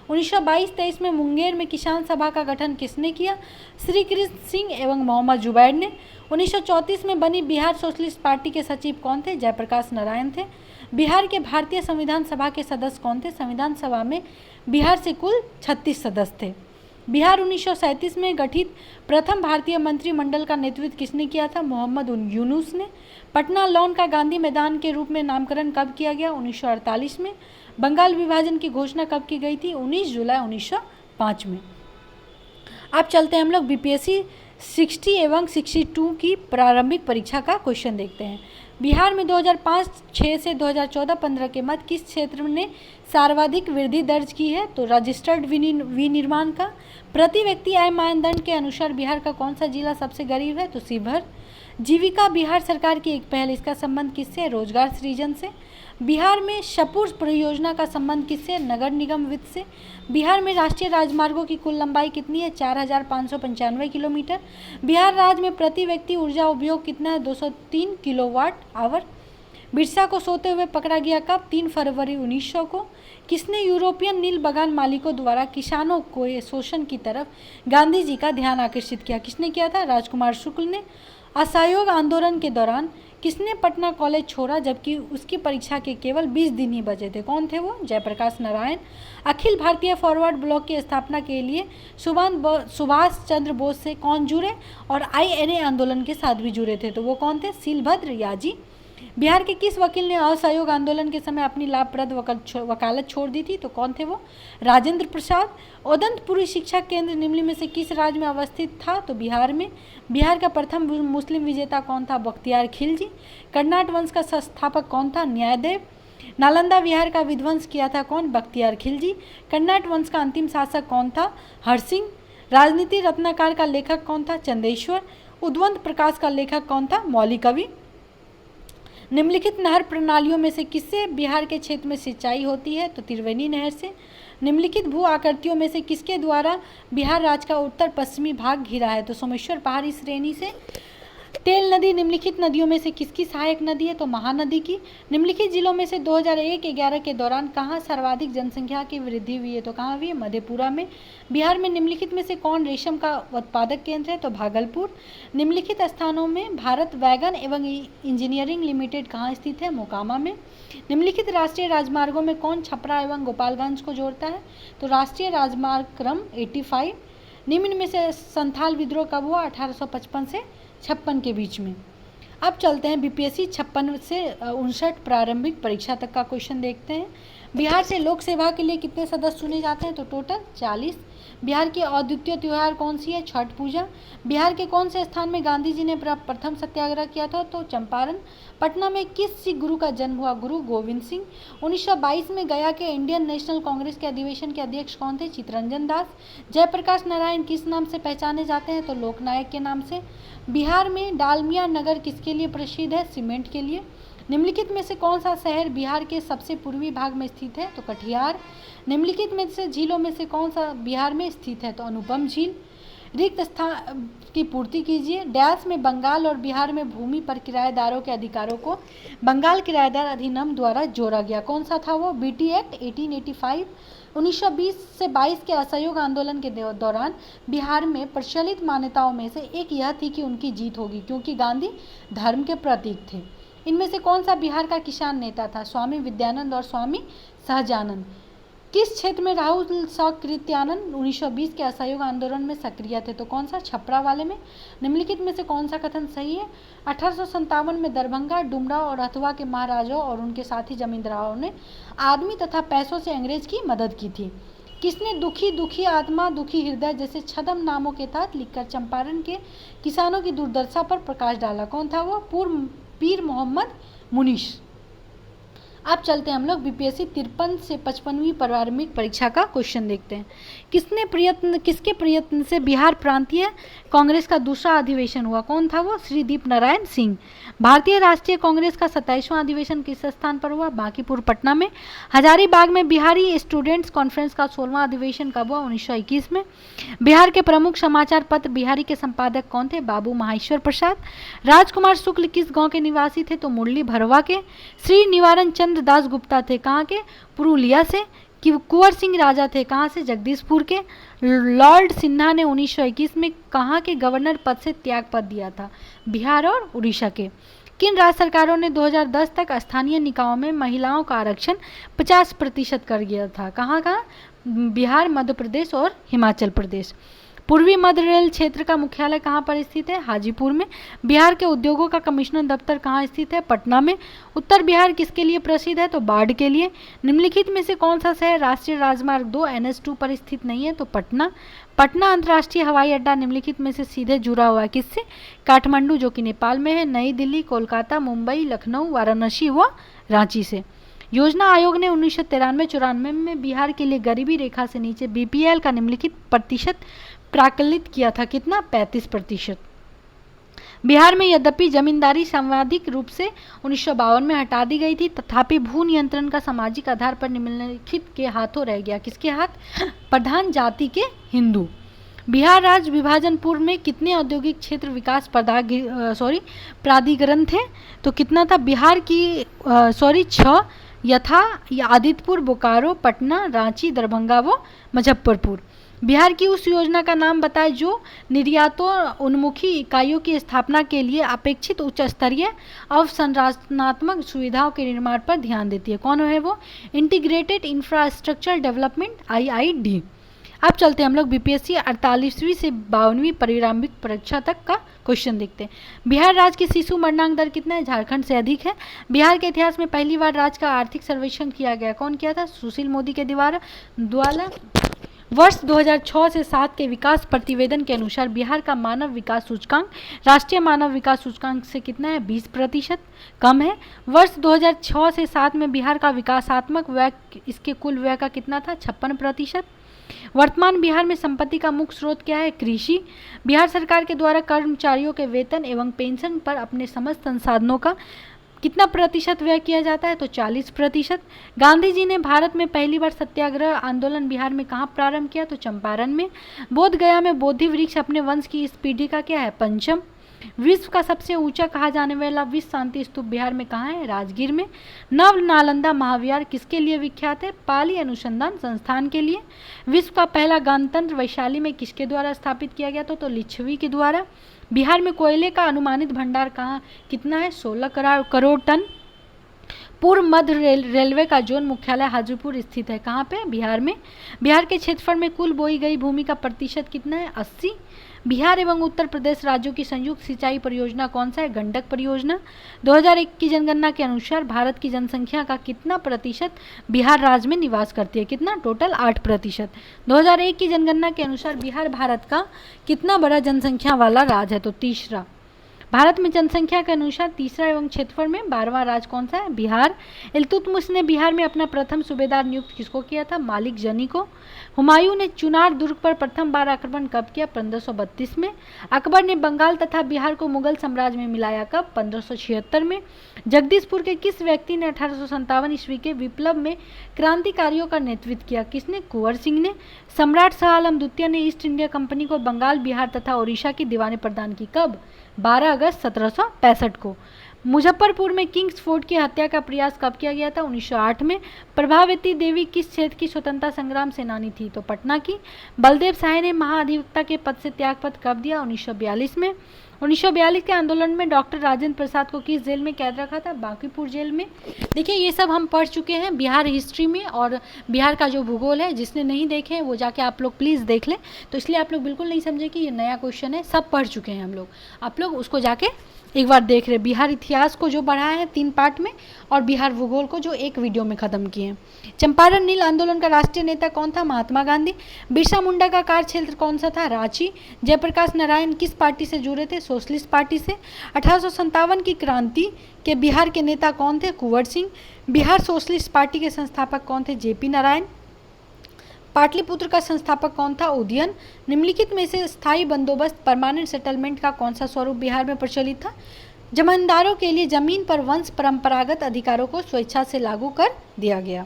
Speaker 1: 1922-23 में मुंगेर में किसान सभा का गठन किसने किया? श्री कृष्ण सिंह एवं मोहम्मद जुबैर ने। 1934 में बनी बिहार सोशलिस्ट पार्टी के सचिव कौन थे? जयप्रकाश नारायण थे। बिहार के भारतीय संविधान सभा के सदस्य कौन थे? संविधान सभा में बिहार से कुल 36 सदस्य थे। बिहार 1937 में गठित प्रथम भारतीय मंत्रिमंडल का नेतृत्व किसने किया था? मोहम्मद यूनुस ने। पटना लॉन का गांधी मैदान के रूप में नामकरण कब किया गया? 1948 में। बंगाल विभाजन की घोषणा कब की गई थी? 19 जुलाई 1905 में। अब चलते हैं हम लोग BPSC 60 एवं 62 की प्रारंभिक परीक्षा का क्वेश्चन देखते हैं। बिहार में 2005-6 से 2014-15 के मध्य किस क्षेत्र ने सर्वाधिक वृद्धि दर्ज की है? तो रजिस्टर्ड विनिर्माण का। प्रति व्यक्ति आय मानदंड के अनुसार बिहार का कौन सा जिला सबसे गरीब है? तो शिवहर। जीविका बिहार सरकार की एक पहल, इसका संबंध किससे? रोजगार सृजन से। बिहार में शपुर परियोजना का संबंध किससे? नगर निगम वित्त से। बिहार में राष्ट्रीय राजमार्गों की कुल लंबाई कितनी है? 4595 किलोमीटर। बिहार राज्य में प्रति व्यक्ति ऊर्जा उपयोग कितना है? 203 किलोवाट आवर। बिरसा को सोते हुए पकड़ा गया कब? 3 फरवरी 1900 को। किसने यूरोपियन नील बगान मालिकों द्वारा किसानों को शोषण की तरफ गांधी जी का ध्यान आकर्षित किया? किसने किया था? राजकुमार शुक्ल ने। असहयोग आंदोलन के दौरान किसने पटना कॉलेज छोड़ा जबकि उसकी परीक्षा के केवल 20 दिन ही बचे थे? कौन थे वो? जयप्रकाश नारायण। अखिल भारतीय फॉरवर्ड ब्लॉक की स्थापना के लिए सुभाष चंद्र बोस से कौन जुड़े और INA आंदोलन के साथ भी जुड़े थे? तो वो कौन थे? सीलभद्र याजी। बिहार के किस वकील ने असहयोग आंदोलन के समय अपनी लाभप्रद वकालत छोड़ दी थी? तो कौन थे वो? राजेंद्र प्रसाद। उदंतपुरी शिक्षा केंद्र निम्न में से किस राज्य में अवस्थित था? तो बिहार में। बिहार का प्रथम मुस्लिम विजेता कौन था? बख्तियार खिलजी। कर्नाट वंश का संस्थापक कौन था? न्यायदेव। नालंदा विहार का विध्वंस किया था कौन? बख्तियार खिलजी। कर्नाट वंश का अंतिम शासक कौन था? हरसिंह। राजनीति रत्नाकर का लेखक कौन था? चंदेश्वर। उद्वंत प्रकाश का लेखक कौन था? मौली कवि। निम्नलिखित नहर प्रणालियों में से किससे बिहार के क्षेत्र में सिंचाई होती है? तो त्रिवेणी नहर से। निम्नलिखित भू आकृतियों में से किसके द्वारा बिहार राज्य का उत्तर पश्चिमी भाग घिरा है? तो सोमेश्वर पहाड़ी श्रेणी से। तेल नदी निम्नलिखित नदियों में से किसकी सहायक नदी है? तो महानदी की। निम्नलिखित जिलों में से 2001-11 के दौरान कहाँ सर्वाधिक जनसंख्या की वृद्धि हुई है? तो कहाँ हुई है? मधेपुरा में। बिहार में निम्नलिखित में से कौन रेशम का उत्पादक केंद्र है? तो भागलपुर। निम्नलिखित स्थानों में भारत वैगन एवं इंजीनियरिंग लिमिटेड कहाँ स्थित है? मोकामा में। निम्नलिखित राष्ट्रीय राजमार्गों में कौन छपरा एवं गोपालगंज को जोड़ता है? तो राष्ट्रीय राजमार्ग क्रम 85। निम्न में से संथाल विद्रोह कब हुआ? 1855 से 56 के बीच में। अब चलते हैं BPSC 56 से 59 प्रारंभिक परीक्षा तक का क्वेश्चन देखते हैं। बिहार से लोक सेवा के लिए कितने सदस्य चुने जाते हैं? तो टोटल 40। बिहार की अद्वितीय त्यौहार कौन सी है? छठ पूजा। बिहार के कौन से स्थान में गांधी जी ने प्रथम सत्याग्रह किया था? तो चंपारण। पटना में किस सिख गुरु का जन्म हुआ? गुरु गोविंद सिंह। 1922 में गया के इंडियन नेशनल कांग्रेस के अधिवेशन के अध्यक्ष कौन थे? चित्तरंजन दास। जयप्रकाश नारायण किस नाम से पहचाने जाते हैं? तो लोकनायक के नाम से। बिहार में डालमिया नगर किसके लिए प्रसिद्ध है? सीमेंट के लिए। निम्नलिखित में से कौन सा शहर बिहार के सबसे पूर्वी भाग में स्थित है? तो कटिहार। निम्नलिखित में से झीलों में से कौन सा बिहार में स्थित है? तो अनुपम झील। रिक्त स्थान की पूर्ति कीजिए। डैश में बंगाल और बिहार में भूमि पर किराएदारों के अधिकारों को बंगाल किराएदार अधिनियम द्वारा जोड़ा गया। कौन सा था वो? BT act 1885। 1920 से 22 के असहयोग आंदोलन के दौरान बिहार में प्रचलित मान्यताओं में से एक यह थी कि उनकी जीत होगी, क्योंकि गांधी धर्म के प्रतीक थे। इनमें से कौन सा बिहार का किसान नेता था? स्वामी विद्यानंद और स्वामी सहजानंद। किस क्षेत्र में राहुल सकृत्यानंद 1920 के असहयोग आंदोलन में सक्रिय थे? तो कौन सा? छपरा वाले में। निम्नलिखित में से कौन सा कथन सही है? 1857 में दरभंगा, डुमरा और अथवा के महाराजाओं और उनके साथी जमींदारों ने आदमी तथा पैसों से अंग्रेज की मदद की थी। किसने दुखी दुखी आत्मा दुखी हृदय जैसे छद्म नामों के तहत लिखकर चंपारण के किसानों की दुर्दशा पर प्रकाश डाला? कौन था वो? पीर मोहम्मद मुनीश। अब चलते हैं हम लोग बीपीएससी 53 से 55वीं प्रारंभिक परीक्षा का क्वेश्चन देखते हैं। किसके प्रयत्न से बिहार प्रांतीय कांग्रेस का दूसरा अधिवेशन हुआ? कौन था वो? श्री दीप नारायण सिंह। भारतीय राष्ट्रीय कांग्रेस का 27वां अधिवेशन किस स्थान पर हुआ? बांकीपुर पटना में। हजारीबाग में बिहारी स्टूडेंट्स कॉन्फ्रेंस का 16वां अधिवेशन कब हुआ? 1921 में। बिहार के प्रमुख समाचार पत्र बिहारी के संपादक कौन थे? बाबू माहेश्वर प्रसाद। राजकुमार शुक्ल किस गांव के निवासी थे? तो मुरली भरवा के। श्री निवारण चंद्र दास गुप्ता थे कहाँ के? पुरुलिया से। कि कुंवर सिंह राजा थे कहाँ से? जगदीशपुर के। लॉर्ड सिन्हा ने 1921 में कहाँ के गवर्नर पद से त्यागपत्र दिया था? बिहार और उड़ीसा के। किन राज्य सरकारों ने 2010 तक स्थानीय निकायों में महिलाओं का आरक्षण 50% कर दिया था? कहाँ कहाँ? बिहार, मध्य प्रदेश और हिमाचल प्रदेश। पूर्वी मध्य रेल क्षेत्र का मुख्यालय कहाँ पर स्थित है? हाजीपुर में। बिहार के उद्योगों का कमिश्नर दफ्तर कहाँ स्थित है? पटना में। उत्तर बिहार किसके लिए प्रसिद्ध है? तो बाढ़ के लिए। निम्नलिखित में से कौन सा शहर राष्ट्रीय राजमार्ग 2 NH2 पर स्थित नहीं है? तो पटना। पटना अंतर्राष्ट्रीय हवाई अड्डा निम्नलिखित में से सीधे जुड़ा हुआ है किससे? काठमांडू जो कि नेपाल में है, नई दिल्ली, कोलकाता, मुंबई, लखनऊ, वाराणसी व रांची से। योजना आयोग ने 1993-94 में बिहार के लिए गरीबी रेखा से नीचे BPL का निम्नलिखित प्रतिशत प्राकलित किया था? कितना? 35%। बिहार में यद्यपि जमींदारी सांविधिक रूप से 1952 में हटा दी गई थी, तथापि भू नियंत्रण का सामाजिक आधार पर निम्नलिखित के हाथों रह गया। किसके हाथ? प्रधान जाति के हिंदू। बिहार राज्य विभाजन पूर्व में कितने औद्योगिक क्षेत्र विकास प्राधिकरण थे? तो कितना था? बिहार की 6 यथा आदित्यपुर, बोकारो, पटना, रांची, दरभंगा व मुजफ्फरपुर। बिहार की उस योजना का नाम बताएं जो निर्यातोन्मुखी इकाइयों की स्थापना के लिए अपेक्षित उच्च स्तरीय अवसंरचनात्मक सुविधाओं के निर्माण पर ध्यान देती है। कौन है वो? Integrated infrastructure development, IID। अब चलते हैं हम लोग बीपीएससी 48वीं से 52वीं प्रारंभिक परीक्षा तक का क्वेश्चन देखते हैं। बिहार राज्य की शिशु मरणांक दर कितना है? झारखंड से अधिक है। बिहार के इतिहास में पहली बार राज्य का आर्थिक सर्वेक्षण किया गया। कौन किया था? सुशील मोदी के द्वारा। वर्ष 2006 से 7 के विकास प्रतिवेदन के अनुसार बिहार का मानव विकास सूचकांक राष्ट्रीय मानव विकास सूचकांक से कितना है? 20% कम है। वर्ष 2006 से 7 में बिहार का विकासात्मक व्यय इसके कुल व्यय का कितना था? 56%। वर्तमान बिहार में संपत्ति का मुख्य स्रोत क्या है? कृषि। बिहार सरकार के द्वारा कर्मचारियों के वेतन एवं पेंशन पर अपने समस्त संसाधनों का कितना प्रतिशत व्यय किया जाता है? तो 40%। गांधी जी ने भारत में पहली बार सत्याग्रह आंदोलन बिहार में कहाँ प्रारंभ किया? तो चंपारण में। बोध गया में बोधि वृक्ष अपने वंश की इस पीढ़ी का क्या है? पंचम। विश्व का सबसे ऊंचा कहा जाने वाला विश्व शांति स्तूप बिहार में कहाँ है? राजगीर में। नव नालंदा महाविहार किसके लिए विख्यात है? पाली अनुसंधान संस्थान के लिए। विश्व का पहला गणतंत्र वैशाली में किसके द्वारा स्थापित किया गया था? तो लिच्छवी के द्वारा। बिहार में कोयले का अनुमानित भंडार कहाँ कितना है? 16 करोड़ टन। पूर्व मध्य रेलवे का जोन मुख्यालय हाजीपुर स्थित है। कहाँ पे? बिहार में। बिहार के क्षेत्रफल में कुल बोई गई भूमि का प्रतिशत कितना है? 80। बिहार एवं उत्तर प्रदेश राज्यों की संयुक्त सिंचाई परियोजना कौन सा है? गंडक परियोजना। 2001 की जनगणना के अनुसार भारत की जनसंख्या का कितना प्रतिशत बिहार राज्य में निवास करती है? कितना? टोटल 8%। 2001 की जनगणना के अनुसार बिहार भारत का कितना बड़ा जनसंख्या वाला राज्य है? तो तीसरा। भारत में जनसंख्या के अनुसार तीसरा एवं क्षेत्रफल में 12वां राज्य कौन सा है? बिहार। इल्तुतमिश ने बिहार में अपना प्रथम सूबेदार नियुक्त किसको किया था? मालिक जनी को। हुमायूं ने चुनार दुर्ग पर प्रथम बार आक्रमण कब किया? 1532 में। अकबर ने बंगाल तथा बिहार को मुगल साम्राज्य में मिलाया कब? 1576 में। जगदीशपुर के किस व्यक्ति ने 1857 ईस्वी के विप्लव में क्रांतिकारियों का नेतृत्व किया? किसने? कुंवर सिंह ने। सम्राट शाह आलम द्वितीय ने ईस्ट इंडिया कंपनी को बंगाल, बिहार तथा ओडिशा की दीवानी प्रदान की कब? 12 अगस्त 1765 को। मुजफ्फरपुर में किंग्स फोर्ट की हत्या का प्रयास कब किया गया था? 1908 में। प्रभावती देवी किस क्षेत्र की स्वतंत्रता संग्राम सेनानी थी? तो पटना की। बलदेव शाह ने महाधिवक्ता के पद से त्यागपत्र कब दिया? 1942 में। 1942 के आंदोलन में डॉक्टर राजेंद्र प्रसाद को किस जेल में कैद रखा था? बांकीपुर जेल में। देखिए ये सब हम पढ़ चुके हैं बिहार हिस्ट्री में, और बिहार का जो भूगोल है जिसने नहीं देखे हैं वो जाके आप लोग प्लीज़ देख लें। तो इसलिए आप लोग बिल्कुल नहीं समझे कि ये नया क्वेश्चन है, सब पढ़ चुके हैं हम लोग। आप लोग उसको जाके एक बार देख रहे। बिहार इतिहास को जो पढ़ाया है 3 पार्ट में, और बिहार भूगोल को जो एक वीडियो में ख़त्म किए हैं। चंपारण नील आंदोलन का राष्ट्रीय नेता कौन था? महात्मा गांधी। बिरसा मुंडा का कार्यक्षेत्र कौन सा था? रांची। जयप्रकाश नारायण किस पार्टी से जुड़े थे? सोशलिस्ट पार्टी से। 1857 की क्रांति के बिहार के नेता कौन थे? कुंवर सिंह। बिहार सोशलिस्ट पार्टी के संस्थापक कौन थे? जेपी नारायण। पाटलिपुत्र का संस्थापक कौन था? उदयन। निम्नलिखित में से स्थायी बंदोबस्त परमानेंट सेटलमेंट का कौन सा स्वरूप बिहार में प्रचलित था? जमींदारों के लिए जमीन पर वंश परंपरागत अधिकारों को स्वेच्छा से लागू कर दिया गया।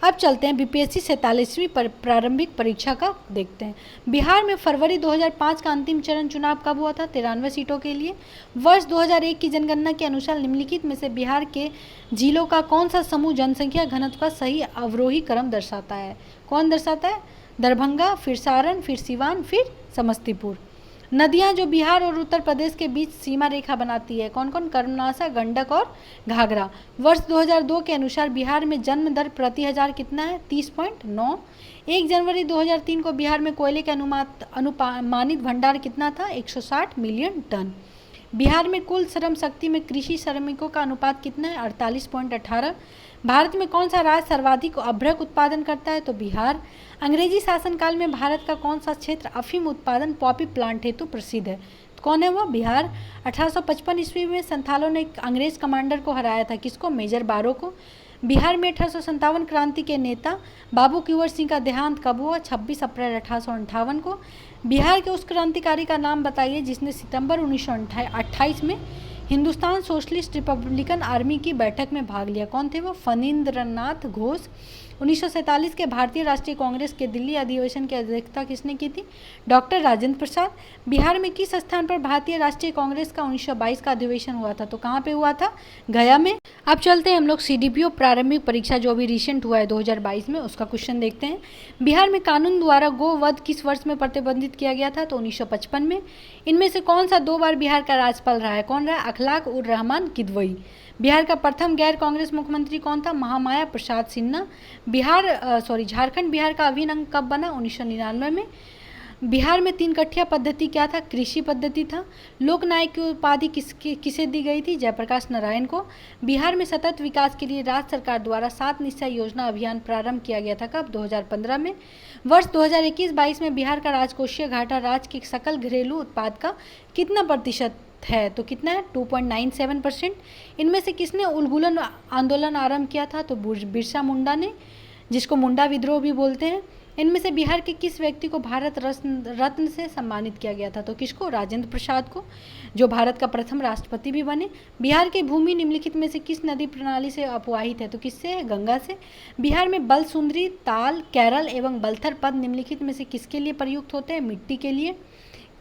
Speaker 1: अब चलते हैं बीपीएससी 47वीं प्रारंभिक परीक्षा का देखते हैं। बिहार में फरवरी 2005 का अंतिम चरण चुनाव कब हुआ था? 93 सीटों के लिए। वर्ष 2001 की जनगणना के अनुसार निम्नलिखित में से बिहार के जिलों का कौन सा समूह जनसंख्या घनत्व का सही अवरोही क्रम दर्शाता है? कौन दर्शाता है? दरभंगा, फिर सारण, फिर सिवान, फिर समस्तीपुर। नदियां जो बिहार और उत्तर प्रदेश के बीच सीमा रेखा बनाती है, कौन कौन? कर्मनाशा, गंडक और घाघरा। वर्ष 2002 के अनुसार बिहार में जन्म दर प्रति हजार कितना है? 30.9। 1 जनवरी 2003 को बिहार में कोयले के अनुमानित भंडार कितना था? 160 मिलियन टन। बिहार में कुल श्रम शक्ति में कृषि श्रमिकों का अनुपात कितना है? 48.18। भारत में कौन सा राज्य सर्वाधिक अभ्रक उत्पादन करता है? तो बिहार। अंग्रेजी शासनकाल में भारत का कौन सा क्षेत्र अफीम उत्पादन पॉपी प्लांट हेतु प्रसिद्ध है? तो कौन है वो? बिहार। 1855 ईस्वी में संथालों ने अंग्रेज कमांडर को हराया था, किसको? मेजर बारो को। बिहार में 1857 क्रांति के नेता बाबू कुंवर सिंह का देहांत कब हुआ? 26 अप्रैल 1858 को। बिहार के उस क्रांतिकारी का नाम बताइए जिसने सितंबर 1928 में हिंदुस्तान सोशलिस्ट रिपब्लिकन आर्मी की बैठक में भाग लिया। कौन थे वो? फणींद्रनाथ घोष। 1947 के भारतीय राष्ट्रीय कांग्रेस के दिल्ली अधिवेशन की अध्यक्षता किसने की थी? डॉक्टर राजेंद्र प्रसाद। बिहार में किस स्थान पर भारतीय राष्ट्रीय कांग्रेस का 1922 का अधिवेशन हुआ था? तो कहाँ पे हुआ था? गया में। अब चलते हैं हम लोग सीडीपीओ प्रारंभिक परीक्षा जो अभी रिसेंट हुआ है 2022 में, उसका क्वेश्चन देखते हैं। बिहार में कानून द्वारा गोवध किस वर्ष में प्रतिबंधित किया गया था? तो 1955 में। इनमें से कौन सा 2 बार बिहार का राज्यपाल रहा है? कौन रहा है? अखलाक उर रहमान किदवई। बिहार का प्रथम गैर कांग्रेस मुख्यमंत्री कौन था? महामाया प्रसाद सिन्हा। झारखंड बिहार का अभिन्न अंग कब बना? 1999 में। बिहार में 3 कठिया पद्धति क्या था? कृषि पद्धति था। लोकनायक की उपाधि किसे दी गई थी? जयप्रकाश नारायण को। बिहार में सतत विकास के लिए राज्य सरकार द्वारा 7 निश्चय योजना अभियान प्रारंभ किया गया था कब? 2015 में। वर्ष 2021-22 में बिहार का राजकोषीय घाटा राज्य के सकल घरेलू उत्पाद का कितना प्रतिशत है? तो कितना है? 2.97%। इनमें से किसने उलगुलन आंदोलन आरंभ किया था? तो बिरसा मुंडा ने, जिसको मुंडा विद्रोह भी बोलते हैं। इनमें से बिहार के किस व्यक्ति को भारत रत्न से सम्मानित किया गया था? तो किसको? राजेंद्र प्रसाद को, जो भारत का प्रथम राष्ट्रपति भी बने। बिहार की भूमि निम्नलिखित में से किस नदी प्रणाली से अपवाहित है? तो किससे है? गंगा से। बिहार में बलसुंदरी, ताल, केरल एवं बलथर पद निम्नलिखित में से किसके लिए प्रयुक्त होते हैं? मिट्टी के लिए।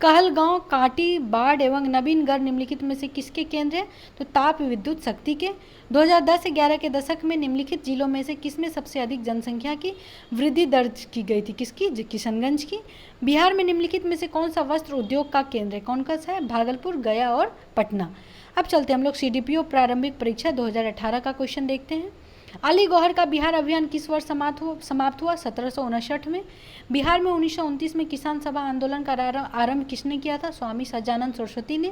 Speaker 1: कहलगांव, कांटी, बाढ़ एवं नवीनगढ़ निम्नलिखित में से किसके केंद्र है? तो ताप विद्युत शक्ति के। 2010 से 11 के दशक में निम्नलिखित जिलों में से किसमें सबसे अधिक जनसंख्या की वृद्धि दर्ज की गई थी? किसकी? किशनगंज की। बिहार में निम्नलिखित में से कौन सा वस्त्र उद्योग का केंद्र है? कौन सा है? भागलपुर, गया और पटना। अब चलते हम लोग सीडीपीओ प्रारंभिक परीक्षा 2018 का क्वेश्चन देखते हैं। अली गौहर का बिहार अभियान किस वर्ष समाप्त हुआ? 1759 में। बिहार में 1929 में किसान सभा आंदोलन का आरंभ किसने किया था? स्वामी सज्जानंद सरस्वती ने।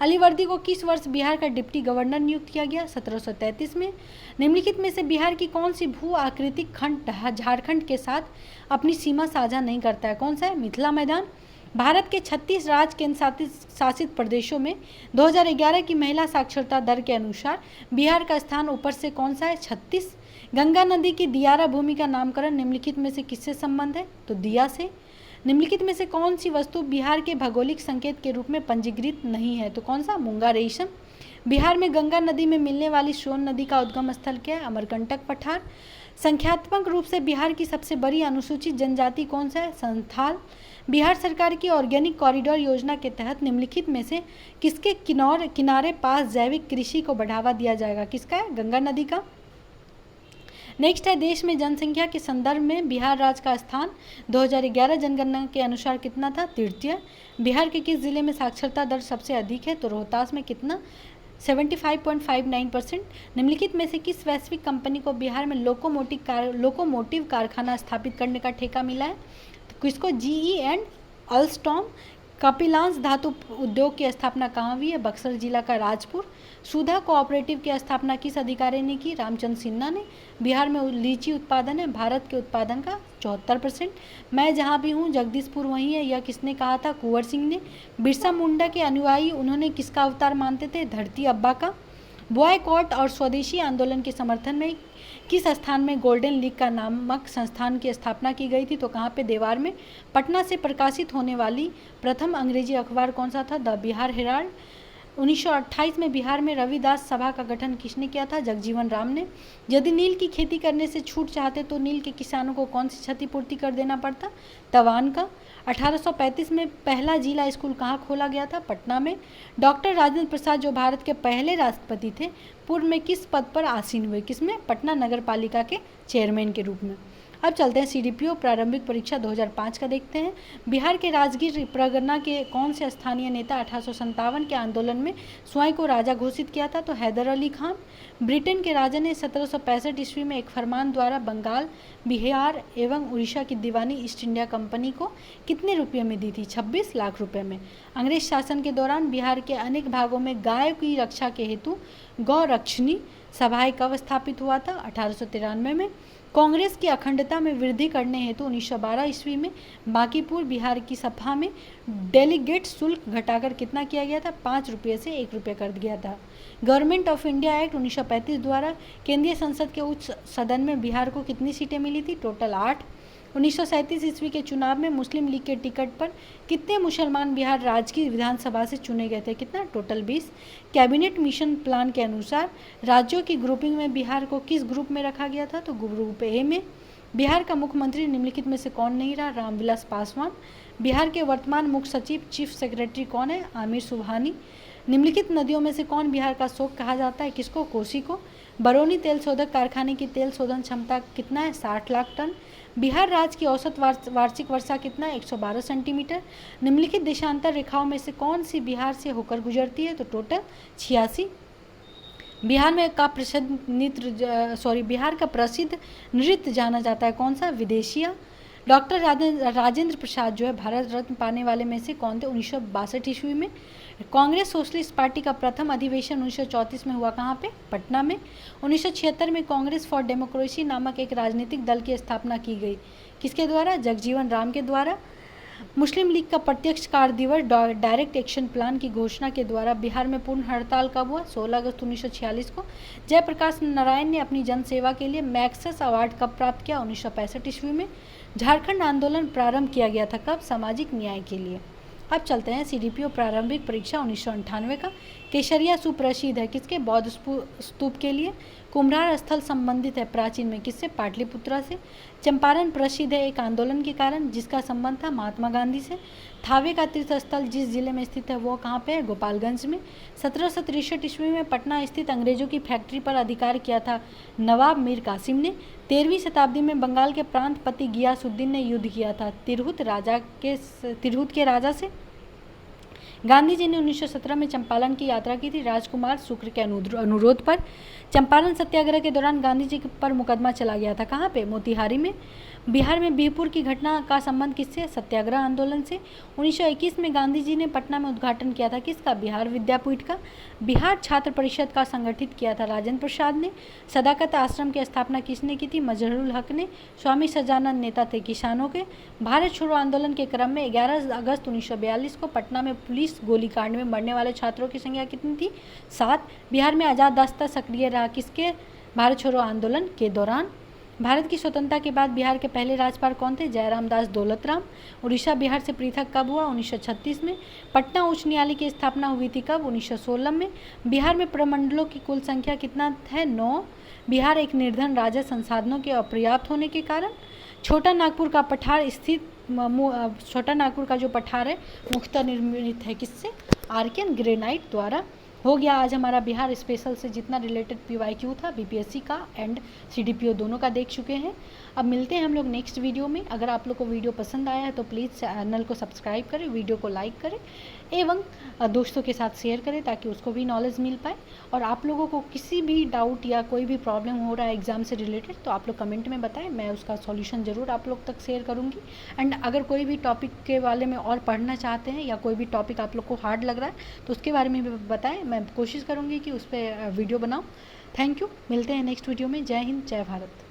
Speaker 1: अलीवर्दी को किस वर्ष बिहार का डिप्टी गवर्नर नियुक्त किया गया? 1733 में। निम्नलिखित में से बिहार की कौन सी भू आकृतिक खंड झारखंड के साथ अपनी सीमा साझा नहीं करता है? कौन सा है? मिथिला मैदान। भारत के 36 राज्य केंद्र शासित प्रदेशों में 2011 की महिला साक्षरता दर के अनुसार बिहार का स्थान ऊपर से कौन सा है? 36। गंगा नदी की दियारा भूमि का नामकरण निम्नलिखित में से किससे संबंध है? तो दिया से। निम्नलिखित में से कौन सी वस्तु बिहार के भौगोलिक संकेत के रूप में पंजीकृत नहीं है? तो कौन सा? मूंगा रेशम। बिहार में गंगा नदी में मिलने वाली सोन नदी का उद्गम स्थल क्या है? अमरकंटक पठार। संख्यात्मक रूप से बिहार की सबसे बड़ी अनुसूचित जनजाति कौन सा है? संथाल। बिहार सरकार की ऑर्गेनिक कॉरिडोर योजना के तहत निम्नलिखित में से किसके किनारे पास जैविक कृषि को बढ़ावा दिया जाएगा? किसका है? गंगा नदी का। नेक्स्ट है, देश में जनसंख्या के संदर्भ में बिहार राज्य का स्थान 2011 जनगणना के अनुसार कितना था? तृतीय। बिहार के किस जिले में साक्षरता दर सबसे अधिक है? तो रोहतास में कितना? 75.59%। निम्नलिखित में से किस वैश्विक कंपनी को बिहार में लोकोमोटिव कारखाना स्थापित करने का ठेका मिला है? तो किसको? GE and Alstom. कपिलांश धातु उद्योग की स्थापना कहाँ हुई है? बक्सर जिला का राजपुर। सुधा कोऑपरेटिव की स्थापना किस अधिकारी ने की? रामचंद्र सिन्हा ने। बिहार में लीची उत्पादन है भारत के उत्पादन का 74%। मैं जहाँ भी हूँ जगदीशपुर वहीं है, यह किसने कहा था? कुंवर सिंह ने। बिरसा मुंडा के अनुयायी उन्होंने किसका अवतार मानते थे? धरती अब्बा का। बॉयकॉट और स्वदेशी आंदोलन के समर्थन में किस स्थान में गोल्डन लीग का नामक संस्थान की स्थापना की गई थी? तो कहाँ पे? देवार में। पटना से प्रकाशित होने वाली प्रथम अंग्रेजी अखबार कौन सा था? The Bihar Herald. 1928 में बिहार में रविदास सभा का गठन किसने किया था? जगजीवन राम ने। यदि नील की खेती करने से छूट चाहते तो नील के किसानों को कौन सी क्षतिपूर्ति कर देना पड़ता? तवान का। 1835 में पहला जिला स्कूल कहाँ खोला गया था? पटना में। डॉक्टर राजेंद्र प्रसाद जो भारत के पहले राष्ट्रपति थे, पूर्व में किस पद पर आसीन हुए? किसमें? पटना नगर पालिका के चेयरमैन के रूप में। अब चलते हैं CDPO प्रारंभिक परीक्षा 2005 का देखते हैं। बिहार के राजगीर परगना के कौन से स्थानीय नेता 1857 के आंदोलन में स्वयं को राजा घोषित किया था? तो हैदर अली खान। ब्रिटेन के राजा ने 1765 ईस्वी में एक फरमान द्वारा बंगाल, बिहार एवं उड़ीसा की दीवानी ईस्ट इंडिया कंपनी को कितने रुपये में दी थी? 26 लाख रुपये में। अंग्रेज शासन के दौरान बिहार के अनेक भागों में गाय की रक्षा के हेतु गौरक्षणी सभाएं कब स्थापित हुआ था? 1893 में। कांग्रेस की अखंडता में वृद्धि करने हेतु 1912 ईस्वी में बांकीपुर बिहार की सभा में डेलीगेट शुल्क घटाकर कितना किया गया था? 5 रुपये से 1 रुपये कर दिया था। गवर्नमेंट ऑफ इंडिया एक्ट 1935 द्वारा केंद्रीय संसद के उच्च सदन में बिहार को कितनी सीटें मिली थी? टोटल 8। 1937 ईस्वी के चुनाव में मुस्लिम लीग के टिकट पर कितने मुसलमान बिहार राज्य की विधानसभा से चुने गए थे? कितना? टोटल 20। कैबिनेट मिशन प्लान के अनुसार राज्यों की ग्रुपिंग में बिहार को किस ग्रुप में रखा गया था? तो ग्रुप ए में। बिहार का मुख्यमंत्री निम्नलिखित में से कौन नहीं रहा? रामविलास पासवान। बिहार के वर्तमान मुख्य सचिव चीफ सेक्रेटरी कौन है? आमिर सुबहानी। निम्नलिखित नदियों में से कौन बिहार का शोक कहा जाता है? किसको? कोसी को। बरौनी तेल शोधक कारखाने की तेल शोधन क्षमता कितना है? 60 लाख टन। बिहार राज्य की औसत वार्षिक वर्षा कितना है? 112 सेंटीमीटर। निम्नलिखित देशांतर रेखाओं में से कौन सी बिहार से होकर गुजरती है? तो टोटल 86। बिहार का प्रसिद्ध नृत्य जाना जाता है कौन सा? विदेशिया। डॉक्टर राजेंद्र प्रसाद जो है भारत रत्न पाने वाले में से कौन थे? 1962 ईस्वी में। कांग्रेस सोशलिस्ट पार्टी का प्रथम अधिवेशन 1934 में हुआ कहाँ पे? पटना में। 1976 में कांग्रेस फॉर डेमोक्रेसी नामक एक राजनीतिक दल की स्थापना की गई। किसके द्वारा? जगजीवन राम के द्वारा। मुस्लिम लीग का प्रत्यक्ष कार्य दिवस डायरेक्ट एक्शन प्लान की घोषणा के द्वारा बिहार में पूर्ण हड़ताल कब हुआ? 16 अगस्त 1946 को। जयप्रकाश नारायण ने अपनी जनसेवा के लिए मैक्सेस अवार्ड कब प्राप्त किया? 1965 ईस्वी में। झारखंड आंदोलन प्रारंभ किया गया था कब? सामाजिक न्याय के लिए। अब चलते हैं CDPO प्रारंभिक परीक्षा 1998 का। केसरिया सुप्रसिद्ध है किसके? बौद्ध स्तूप के लिए। कुम्भरार स्थल संबंधित है प्राचीन में किससे? पाटलिपुत्रा से। चंपारण प्रसिद्ध है एक आंदोलन के कारण जिसका संबंध था महात्मा गांधी से। थावे का तीर्थ स्थल जिस जिले में स्थित है वो कहाँ पे है? गोपालगंज में। 1763 ईस्वी में पटना स्थित अंग्रेजों की फैक्ट्री पर अधिकार किया था नवाब मीर कासिम ने। 13वीं शताब्दी में बंगाल के प्रांतपति गियासुद्दीन ने युद्ध किया था तिरहुत के राजा से। गांधी जी ने 1917 में चंपारण की यात्रा की थी राजकुमार शुक्र के अनुरोध पर। चंपारण सत्याग्रह के दौरान गांधी जी पर मुकदमा चला गया था। कहाँ पे? मोतिहारी में। बिहार में बिहपुर की घटना का संबंध किससे? सत्याग्रह आंदोलन से। 1921 में गांधी जी ने पटना में उद्घाटन किया था किसका? बिहार विद्यापीठ का। बिहार छात्र परिषद का संगठित किया था राजेंद्र प्रसाद ने। सदाकत आश्रम की स्थापना किसने की थी? मजहरूल हक ने। स्वामी सजानंद नेता थे किसानों के। भारत छोड़ो आंदोलन के क्रम में 11 अगस्त 1942 को पटना में पुलिस गोलीकांड में मरने वाले छात्रों की संख्या कितनी थी? 7। बिहार में आज़ाद रास्ता सक्रिय रहा किसके? भारत छोड़ो आंदोलन के दौरान। भारत की स्वतंत्रता के बाद बिहार के पहले राज्यपाल कौन थे? जयराम दास दौलतराम। उड़ीसा बिहार से पृथक कब हुआ? 1936 में। पटना उच्च न्यायालय की स्थापना हुई थी कब? 1916 में। बिहार में प्रमंडलों की कुल संख्या कितना है? 9। बिहार एक निर्धन राज्य संसाधनों के अपर्याप्त होने के कारण। छोटा नागपुर का पठार स्थित छोटा नागपुर का जो पठार है मुख्यतः निर्मित है किससे? आर्कियन ग्रेनाइट द्वारा। हो गया आज हमारा बिहार स्पेशल से जितना रिलेटेड PYQ था बीपीएससी का एंड CDPO दोनों का देख चुके हैं। अब मिलते हैं हम लोग नेक्स्ट वीडियो में। अगर आप लोग को वीडियो पसंद आया है तो प्लीज़ चैनल को सब्सक्राइब करें, वीडियो को लाइक करें एवं दोस्तों के साथ शेयर करें ताकि उसको भी नॉलेज मिल पाए। और आप लोगों को किसी भी डाउट या कोई भी प्रॉब्लम हो रहा है एग्ज़ाम से रिलेटेड तो आप लोग कमेंट में बताएं, मैं उसका सॉल्यूशन ज़रूर आप लोग तक शेयर करूँगी। एंड अगर कोई भी टॉपिक के बारे में और पढ़ना चाहते हैं या कोई भी टॉपिक आप लोग को हार्ड लग रहा है तो उसके बारे में भी बताएं, मैं कोशिश करूँगी कि उस पर वीडियो बनाऊँ। Thank you. मिलते हैं नेक्स्ट वीडियो में। जय हिंद, जय भारत।